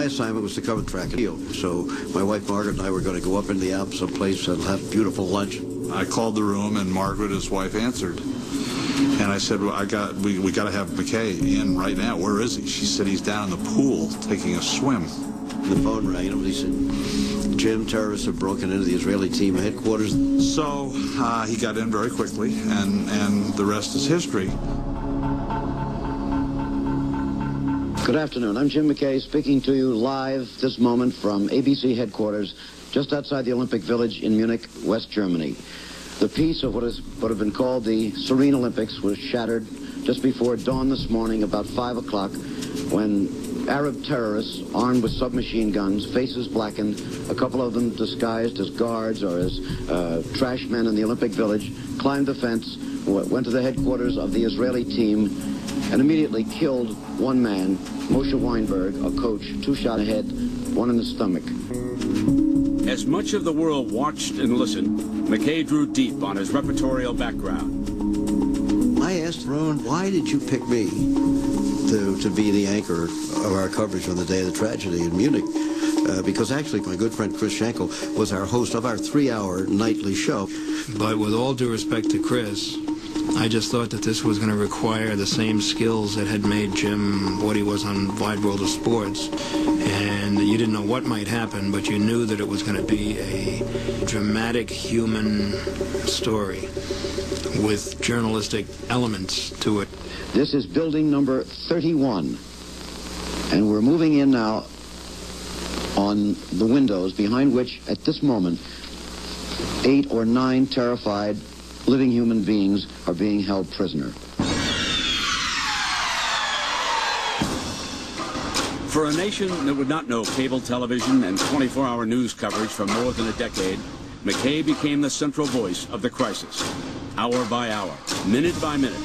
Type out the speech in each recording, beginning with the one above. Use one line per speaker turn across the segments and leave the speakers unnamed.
my assignment was to cover track and field. So my wife Margaret and I were going to go up in the Alps someplace and have beautiful lunch.
I called the room, and Margaret, his wife, answered. And I said, well, we got to have McKay in right now. Where is he? She said he's down in the pool taking a swim.
The phone rang, and he said, Jim, terrorists have broken into the Israeli team headquarters.
So he got in very quickly, and the rest is history.
Good afternoon. I'm Jim McKay speaking to you live this moment from ABC headquarters just outside the Olympic Village in Munich, West Germany. The peace of what have been called the Serene Olympics was shattered just before dawn this morning, about 5 o'clock, when Arab terrorists armed with submachine guns, faces blackened, a couple of them disguised as guards or as trash men in the Olympic Village, climbed the fence, went to the headquarters of the Israeli team, and immediately killed one man, Moshe Weinberg, a coach, 2 shot ahead, 1 in the stomach.
As much of the world watched and listened, McKay drew deep on his repertorial background.
I asked Ron, why did you pick me to be the anchor of our coverage on the day of the tragedy in Munich? Because actually my good friend Chris Schenkel was our host of our 3-hour nightly show.
But with all due respect to Chris, I just thought that this was going to require the same skills that had made Jim what he was on Wide World of Sports. And you didn't know what might happen, but you knew that it was going to be a dramatic human story with journalistic elements to it.
This is building number 31. And we're moving in now on the windows behind which, at this moment, 8 or 9 terrified living human beings are being held prisoner.
For a nation that would not know cable television and 24-hour news coverage for more than a decade, McKay became the central voice of the crisis. Hour by hour, minute by minute,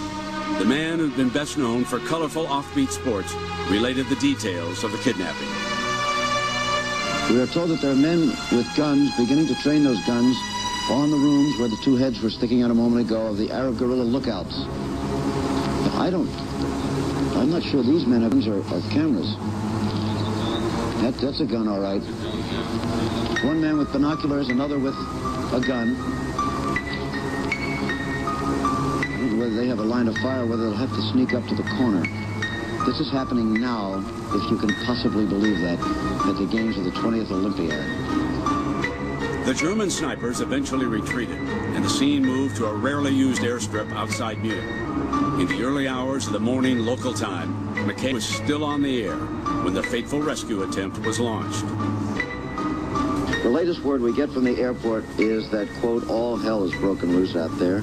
the man who'd been best known for colorful offbeat sports related the details of the kidnapping.
We are told that there are men with guns beginning to train those guns on the rooms where the 2 heads were sticking out a moment ago of the Arab guerrilla lookouts. I'm not sure these men have guns or cameras. That's a gun, all right. One man with binoculars, another with a gun. I don't know whether they have a line of fire, whether they'll have to sneak up to the corner. This is happening now, if you can possibly believe that, at the games of the 20th Olympiad.
The German snipers eventually retreated, and the scene moved to a rarely used airstrip outside Munich. In the early hours of the morning local time, McKay was still on the air when the fateful rescue attempt was launched.
The latest word we get from the airport is that, quote, all hell is broken loose out there,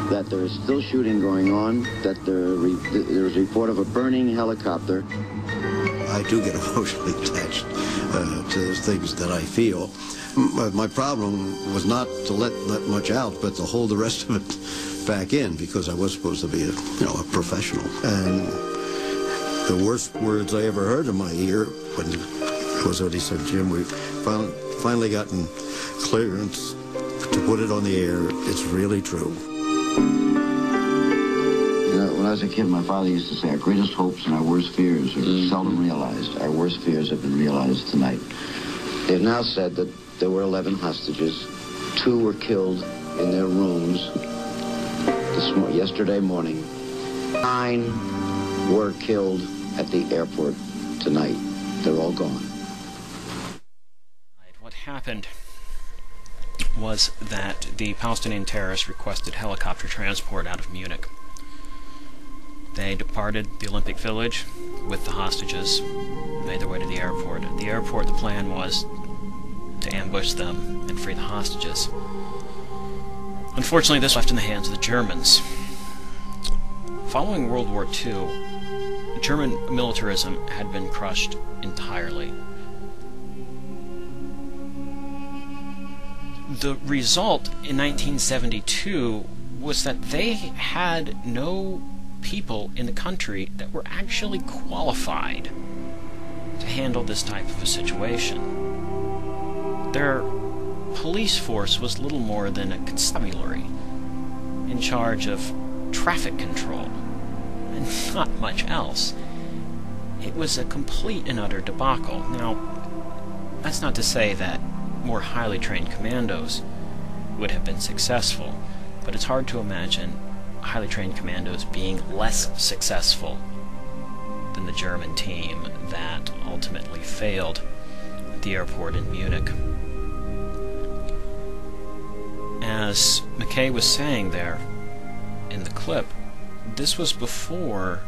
that there is still shooting going on, that there is a report of a burning helicopter.
I do get emotionally attached to the things that I feel. My problem was not to let much out, but to hold the rest of it back in, because I was supposed to be a professional. And the worst words I ever heard in my ear was when he said, Jim, we've finally gotten clearance to put it on the air. It's really true.
You know, when I was a kid, my father used to say, our greatest hopes and our worst fears are seldom realized. Our worst fears have been realized tonight. They've now said that there were 11 hostages. 2 were killed in their rooms yesterday morning. 9 were killed at the airport tonight. They're all gone.
What happened was that the Palestinian terrorists requested helicopter transport out of Munich. They departed the Olympic Village with the hostages, made their way to the airport. At the airport, the plan was to ambush them and free the hostages. Unfortunately, this left in the hands of the Germans. Following World War II, German militarism had been crushed entirely. The result in 1972 was that they had no people in the country that were actually qualified to handle this type of a situation. Their police force was little more than a constabulary in charge of traffic control and not much else. it was a complete and utter debacle. Now, that's not to say that more highly trained commandos would have been successful, but it's hard to imagine highly trained commandos being less successful than the German team that ultimately failed at the airport in Munich. As McKay was saying there in the clip, this was before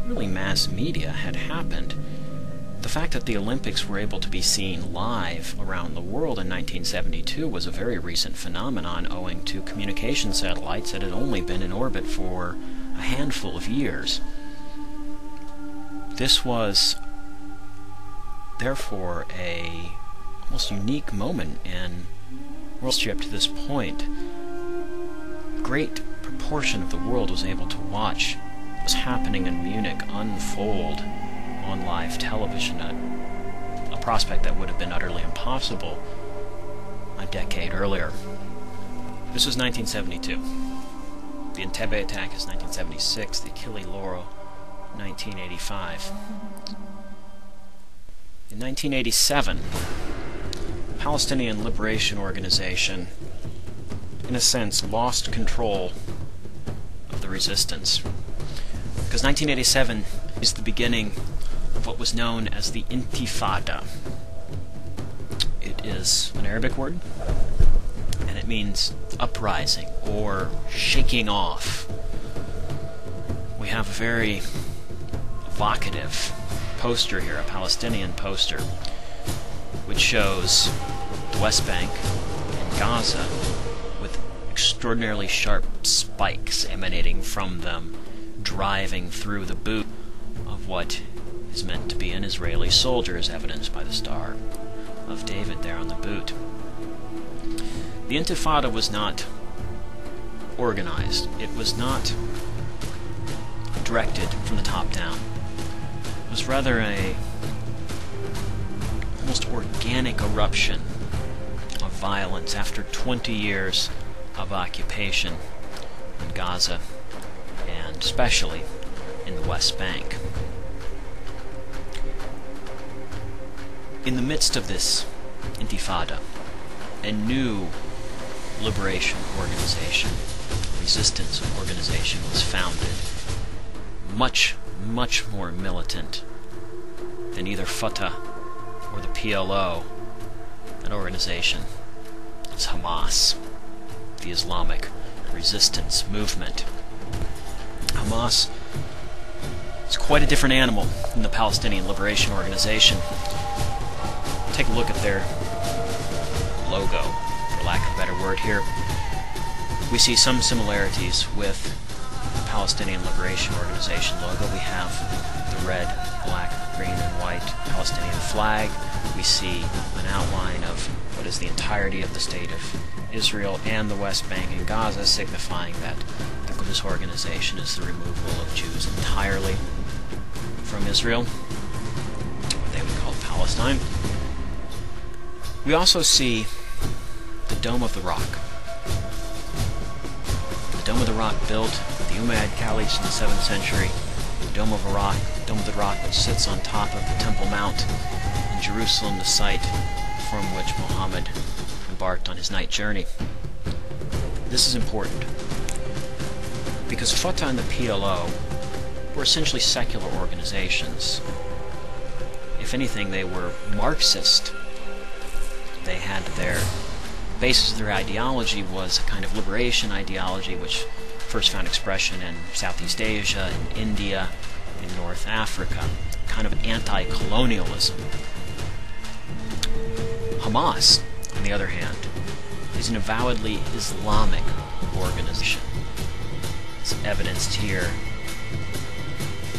really mass media had happened. The fact that the Olympics were able to be seen live around the world in 1972 was a very recent phenomenon owing to communication satellites that had only been in orbit for a handful of years. This was therefore a almost unique moment in world history up to this point. A great proportion of the world was able to watch what was happening in Munich unfold on live television, a prospect that would have been utterly impossible a decade earlier. This was 1972. The Entebbe attack is 1976, the Achille Lauro 1985. In 1987, the Palestinian Liberation Organization, in a sense, lost control of the resistance. Because 1987 is the beginning of what was known as the Intifada. It is an Arabic word, and it means uprising or shaking off. We have a very evocative poster here, a Palestinian poster, which shows the West Bank and Gaza with extraordinarily sharp spikes emanating from them, driving through the boot of what is meant to be an Israeli soldier, as evidenced by the Star of David there on the boot. The Intifada was not organized. It was not directed from the top down. It was rather a almost organic eruption of violence after 20 years of occupation in Gaza, and especially in the West Bank. In the midst of this Intifada, a new liberation organization, resistance organization, was founded, much more militant than either Fatah or the PLO. That organization is Hamas, the Islamic resistance movement. Hamas is quite a different animal than the Palestinian Liberation Organization. Take a look at their logo, for lack of a better word here. We see some similarities with the Palestinian Liberation Organization logo. We have the red, black, green, and white Palestinian flag. We see an outline of what is the entirety of the state of Israel and the West Bank and Gaza, signifying that this organization is the removal of Jews entirely from Israel, what they would call Palestine. We also see the Dome of the Rock. The Dome of the Rock built the Umayyad Caliphs in the 7th century. The Dome of the Rock, which sits on top of the Temple Mount in Jerusalem, the site from which Muhammad embarked on his night journey. This is important because Fatah and the PLO were essentially secular organizations. If anything, they were Marxist. They had their basis of their ideology was a kind of liberation ideology which first found expression in Southeast Asia, in India, in North Africa, kind of anti-colonialism. Hamas, on the other hand, is an avowedly Islamic organization. It's evidenced here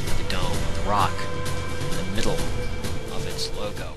at the Dome of the Rock in the middle of its logo.